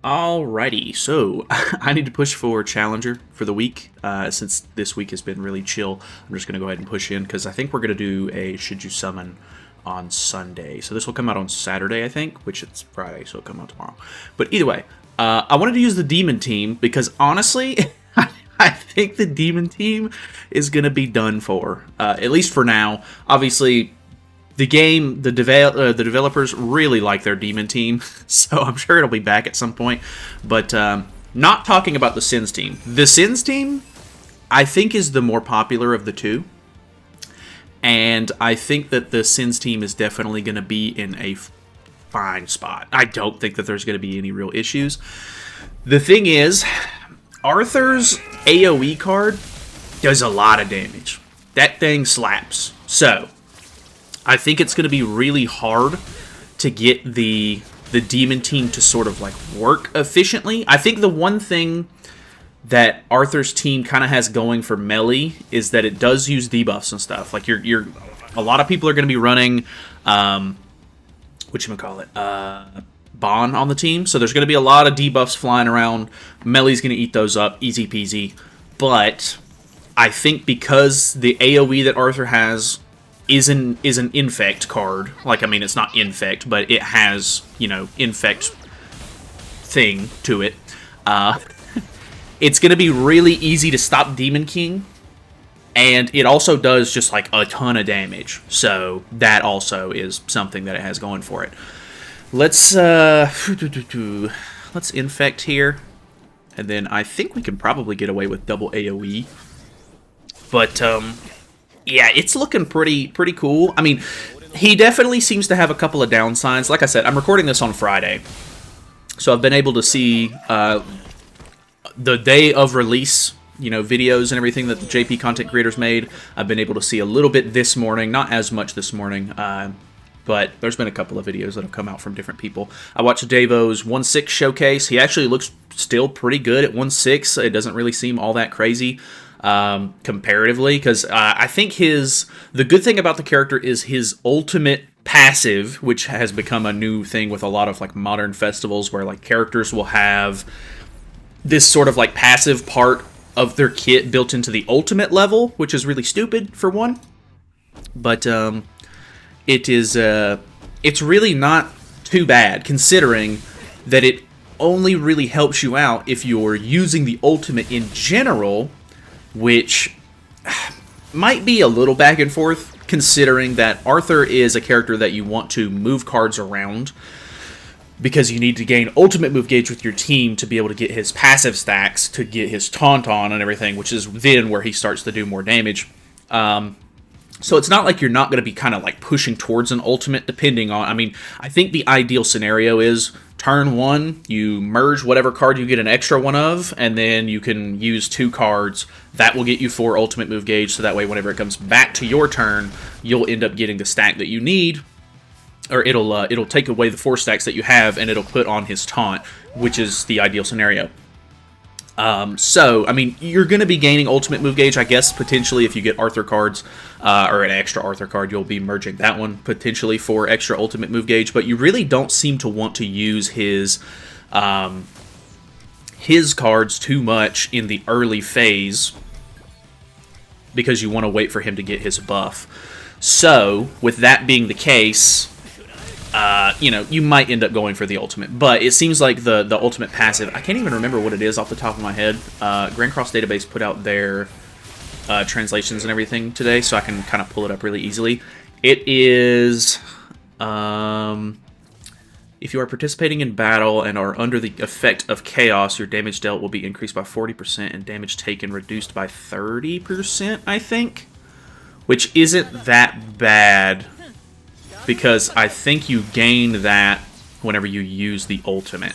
Alrighty, so I need to push for Challenger for the week. Since this week has been really chill, I'm just going to go ahead and push in because I think we're going to do a Should You Summon on Sunday. So this will come out on Saturday, I think, which it's Friday, so it'll come out tomorrow. But either way, I wanted to use the Demon team because honestly, I think the Demon team is going to be done for, at least for now. Obviously, the developers really like their Demon team, so I'm sure it'll be back at some point. But not talking about the Sins team. The Sins team, I think, is the more popular of the two. And I think that the Sins team is definitely going to be in a fine spot. I don't think that there's going to be any real issues. The thing is, Arthur's AoE card does a lot of damage. That thing slaps. So I think it's going to be really hard to get the Demon team to sort of like work efficiently. I think the one thing that Arthur's team kind of has going for melee is that it does use debuffs and stuff. Like a lot of people are going to be running whatchamacallit, Bon on the team. So there's going to be a lot of debuffs flying around. Melee's going to eat those up, easy peasy. But I think because the AoE that Arthur has is an infect card. Like, I mean, it's not infect, but it has, infect thing to it. It's going to be really easy to stop Demon King. And it also does just, like, a ton of damage. So that also is something that it has going for it. Let's infect here. And then I think we can probably get away with double AoE. But, yeah, it's looking pretty cool. I mean, he definitely seems to have a couple of downsides. Like I said, I'm recording this on Friday. So I've been able to see the day of release, videos and everything that the JP content creators made. I've been able to see a little bit this morning, not as much this morning, but there's been a couple of videos that have come out from different people. I watched Davo's 1/6 showcase. He actually looks still pretty good at 1/6. It doesn't really seem all that crazy comparatively, because I think the good thing about the character is his ultimate passive, which has become a new thing with a lot of like modern festivals where like characters will have this sort of like passive part of their kit built into the ultimate level, which is really stupid for one. But it's really not too bad considering that it only really helps you out if you're using the ultimate in general, which might be a little back and forth, considering that Arthur is a character that you want to move cards around, because you need to gain ultimate move gauge with your team to be able to get his passive stacks, to get his taunt on and everything, which is then where he starts to do more damage. So it's not like you're not going to be kind of like pushing towards an ultimate, depending on... I mean, I think the ideal scenario is turn one, you merge whatever card you get an extra one of, and then you can use 2 cards. That will get you 4 ultimate move gauge, so that way whenever it comes back to your turn, you'll end up getting the stack that you need, or it'll take away the 4 stacks that you have, and it'll put on his taunt, which is the ideal scenario. So, I mean, you're going to be gaining ultimate move gauge, I guess, potentially, if you get Arthur cards, or an extra Arthur card, you'll be merging that one, potentially, for extra ultimate move gauge, but you really don't seem to want to use his cards too much in the early phase, because you want to wait for him to get his buff. So, with that being the case... you might end up going for the ultimate, but it seems like the ultimate passive, I can't even remember what it is off the top of my head. Grand Cross Database put out their translations and everything today, so I can kind of pull it up really easily. It is, if you are participating in battle and are under the effect of chaos, your damage dealt will be increased by 40% and damage taken reduced by 30%, I think, which isn't that bad, because I think you gain that whenever you use the ultimate.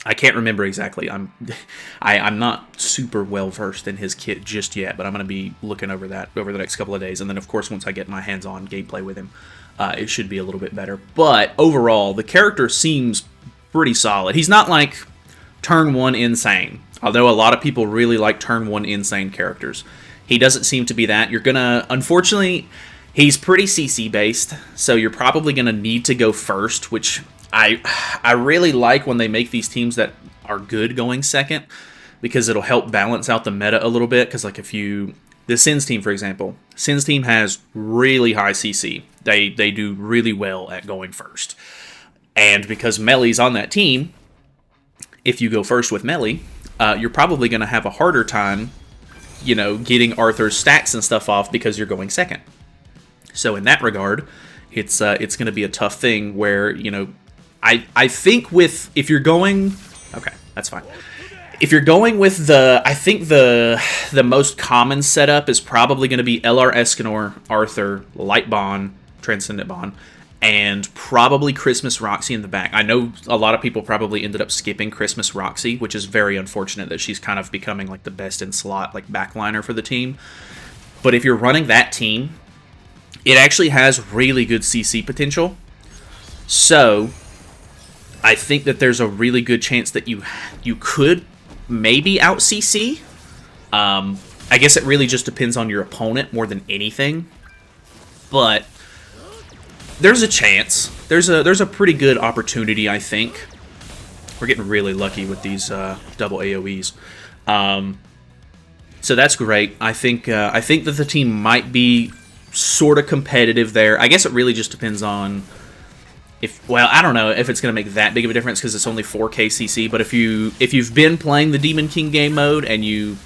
I can't remember exactly. I'm not super well versed in his kit just yet, but I'm going to be looking over that over the next couple of days. And then, of course, once I get my hands-on gameplay with him, it should be a little bit better. But overall, the character seems pretty solid. He's not like turn 1 insane, although a lot of people really like turn 1 insane characters. He doesn't seem to be that. You're going to, unfortunately... He's pretty CC based, so you're probably going to need to go first, which I really like when they make these teams that are good going second, because it'll help balance out the meta a little bit. Because like if you the Sins team, for example, Sins team has really high CC. They do really well at going first, and because Melee's on that team, if you go first with Melee, you're probably going to have a harder time, getting Arthur's stacks and stuff off because you're going second. So in that regard, it's going to be a tough thing where, I think if you're going, okay, that's fine. If you're going with I think the most common setup is probably going to be LR Escanor, Arthur, Light Bond, Transcendent Bond, and probably Christmas Roxy in the back. I know a lot of people probably ended up skipping Christmas Roxy, which is very unfortunate that she's kind of becoming like the best in slot, like backliner for the team. But if you're running that team, it actually has really good CC potential. So I think that there's a really good chance that you could maybe out CC. I guess it really just depends on your opponent more than anything. But there's a chance. There's a pretty good opportunity, I think. We're getting really lucky with these double AoEs. So that's great. I think that the team might be sort of competitive there. I guess it really just depends on I don't know if it's going to make that big of a difference because it's only 4k CC, but if you've been playing the Demon King game mode and you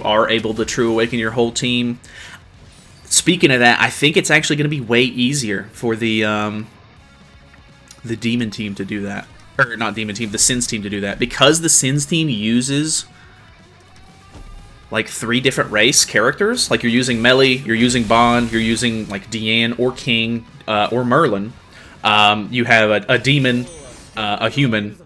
are able to True Awaken your whole team, speaking of that, I think it's actually going to be way easier for the Demon team to do that. Or not Demon team, the Sins team to do that. Because the Sins team uses like 3 different race characters. Like you're using Melee, you're using Bond, you're using like Deanne or King or Merlin. You have a demon, a human,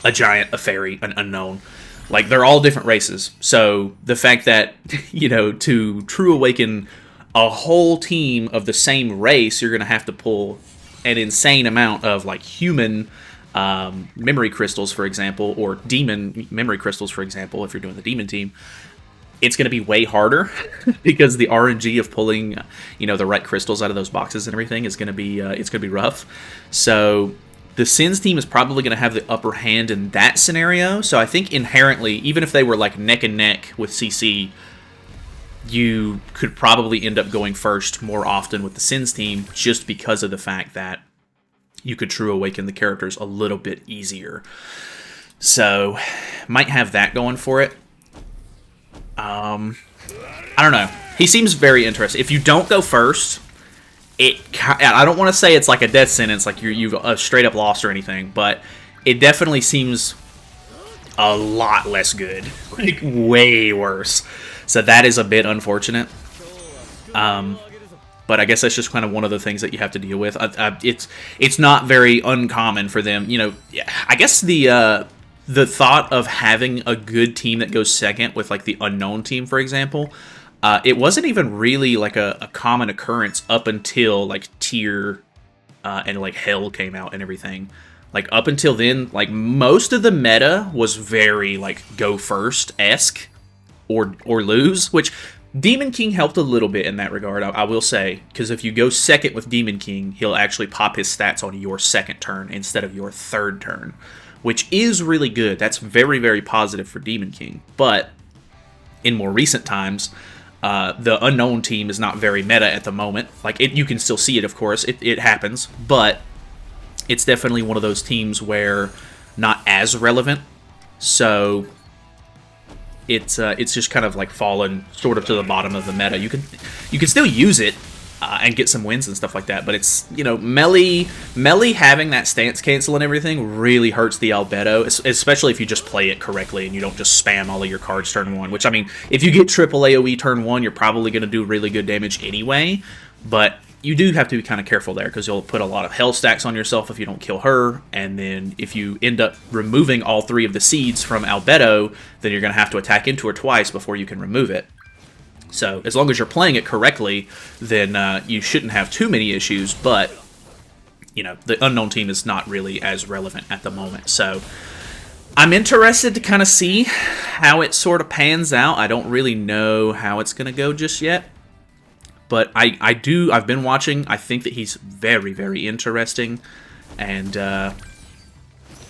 a giant, a fairy, an unknown. Like they're all different races. So the fact that, to True Awaken a whole team of the same race, you're going to have to pull an insane amount of like human memory crystals, for example, or demon memory crystals, for example, if you're doing the demon team. It's going to be way harder because the RNG of pulling, the right crystals out of those boxes and everything is going to be it's going to be rough. So the Sins team is probably going to have the upper hand in that scenario. So I think inherently, even if they were like neck and neck with CC, you could probably end up going first more often with the Sins team just because of the fact that you could True Awaken the characters a little bit easier. So might have that going for it. I don't know. He seems very interesting. If you don't go first, I don't want to say it's like a death sentence, like you've straight up lost or anything, but it definitely seems a lot less good. Like, way worse. So that is a bit unfortunate. But I guess that's just kind of one of the things that you have to deal with. It's not very uncommon for them. I guess the thought of having a good team that goes second with like the unknown team, for example, it wasn't even really like a common occurrence up until like Tier and like Hell came out and everything. Like up until then, like most of the meta was very like go first-esque or lose, which Demon King helped a little bit in that regard, I will say, because if you go second with Demon King, he'll actually pop his stats on your second turn instead of your third turn, which is really good. That's very, very positive for Demon King. But in more recent times, the unknown team is not very meta at the moment. Like you can still see it, of course. It happens, but it's definitely one of those teams where not as relevant. So it's just kind of like fallen sort of to the bottom of the meta. You can still use it and get some wins and stuff like that, but it's, Melee having that stance cancel and everything really hurts the Albedo, especially if you just play it correctly and you don't just spam all of your cards turn 1, which, I mean, if you get triple AoE turn 1, you're probably going to do really good damage anyway, but you do have to be kind of careful there because you'll put a lot of hell stacks on yourself if you don't kill her, and then if you end up removing all 3 of the seeds from Albedo, then you're going to have to attack into her twice before you can remove it. So as long as you're playing it correctly, then you shouldn't have too many issues, but the unknown team is not really as relevant at the moment. So I'm interested to kind of see how it sort of pans out. I don't really know how it's going to go just yet. But I've been watching. I think that he's very, very interesting. and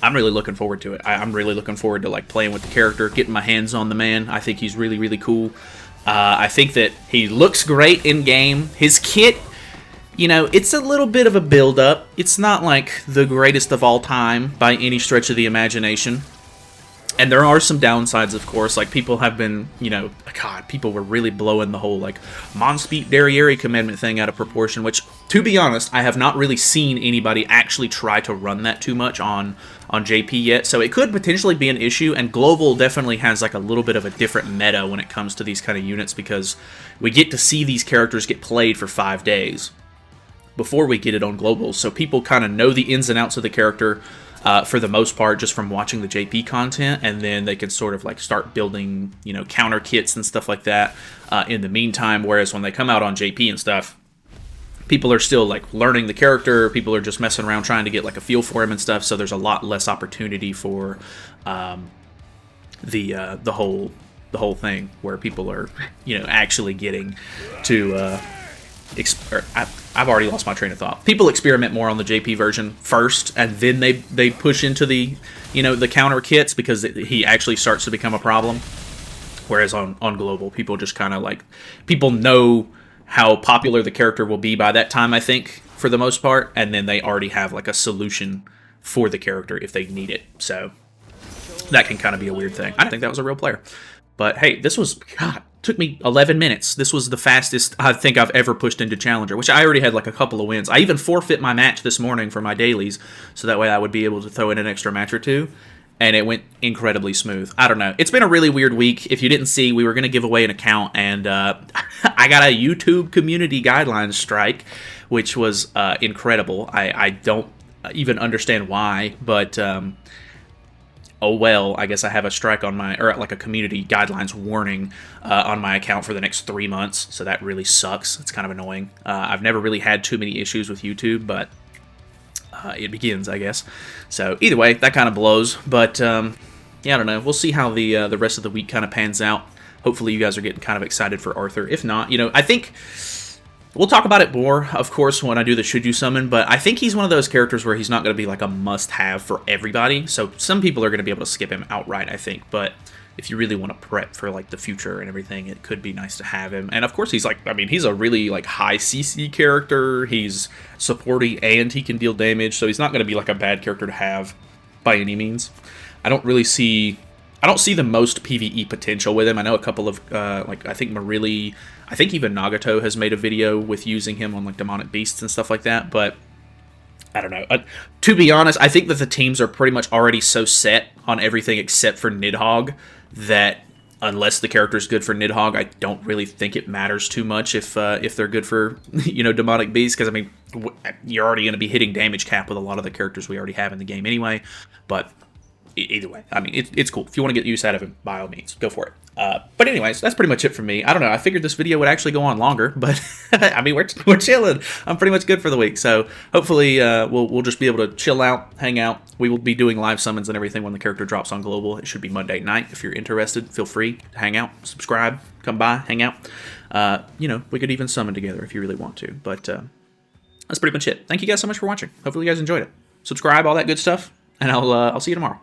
I'm really looking forward to it. I'm really looking forward to like playing with the character, getting my hands on the man. I think he's really, really cool. I think that he looks great in game. His kit, you know, it's a little bit of a build-up. It's not like the greatest of all time by any stretch of the imagination. And there are some downsides, of course. Like, people have been, you know, God, people were really blowing the whole, like, Monspeet Derriere commandment thing out of proportion, which, to be honest, I have not really seen anybody actually try to run that too much on JP yet. So it could potentially be an issue, and Global definitely has, like, a little bit of a different meta when it comes to these kind of units, because we get to see these characters get played for 5 days before we get it on Global. So people kind of know the ins and outs of the character, for the most part, just from watching the JP content, and then they can sort of like start building, you know, counter kits and stuff like that in the meantime. Whereas when they come out on JP and stuff, people are still like learning the character. People are just messing around trying to get like a feel for him and stuff. So there's a lot less opportunity for the whole thing where people are, you know, actually getting to. I've already lost my train of thought. People experiment more on the JP version first, and then they push into the, you know, the counter kits, because he actually starts to become a problem. Whereas on Global, people just kind of like, people know how popular the character will be by that time, I think, for the most part, and then they already have like a solution for the character if they need it. So that can kind of be a weird thing. I don't think that was a real player. But hey, this was, God, took me 11 minutes. This was the fastest I think I've ever pushed into Challenger, which I already had like a couple of wins. I even forfeit my match this morning for my dailies, so that way I would be able to throw in an extra match or two, and it went incredibly smooth. I don't know. It's been a really weird week. If you didn't see, we were going to give away an account, and I got a YouTube community guidelines strike, which was incredible. I don't even understand why, but oh well, I guess I have a strike on my, or like a community guidelines warning on my account for the next 3 months, so that really sucks. It's kind of annoying. I've never really had too many issues with YouTube, but it begins, I guess. So either way, that kind of blows, but yeah, I don't know. We'll see how the rest of the week kind of pans out. Hopefully you guys are getting kind of excited for Arthur. If not, you know, I think we'll talk about it more, of course, when I do the Should You Summon, but I think he's one of those characters where he's not going to be like a must-have for everybody, so some people are going to be able to skip him outright, I think, but if you really want to prep for like the future and everything, it could be nice to have him. And of course, he's like, I mean, he's a really like high CC character, he's supporty, and he can deal damage, so he's not going to be like a bad character to have by any means. I don't see the most PvE potential with him. I know a couple of, like, I think Marilli, I think even Nagato has made a video with using him on, like, Demonic Beasts and stuff like that, but I don't know. To be honest, I think that the teams are pretty much already so set on everything except for Nidhogg that unless the character's good for Nidhogg, I don't really think it matters too much if they're good for, you know, Demonic Beasts, because, I mean, you're already going to be hitting damage cap with a lot of the characters we already have in the game anyway, but either way, I mean, it's cool. If you want to get use out of him, by all means, go for it. But anyways, that's pretty much it for me. I don't know. I figured this video would actually go on longer, but I mean, we're chilling. I'm pretty much good for the week. So hopefully we'll just be able to chill out, hang out. We will be doing live summons and everything when the character drops on Global. It should be Monday night. If you're interested, feel free to hang out, subscribe, come by, hang out. You know, we could even summon together if you really want to. But that's pretty much it. Thank you guys so much for watching. Hopefully you guys enjoyed it. Subscribe, all that good stuff, and I'll see you tomorrow.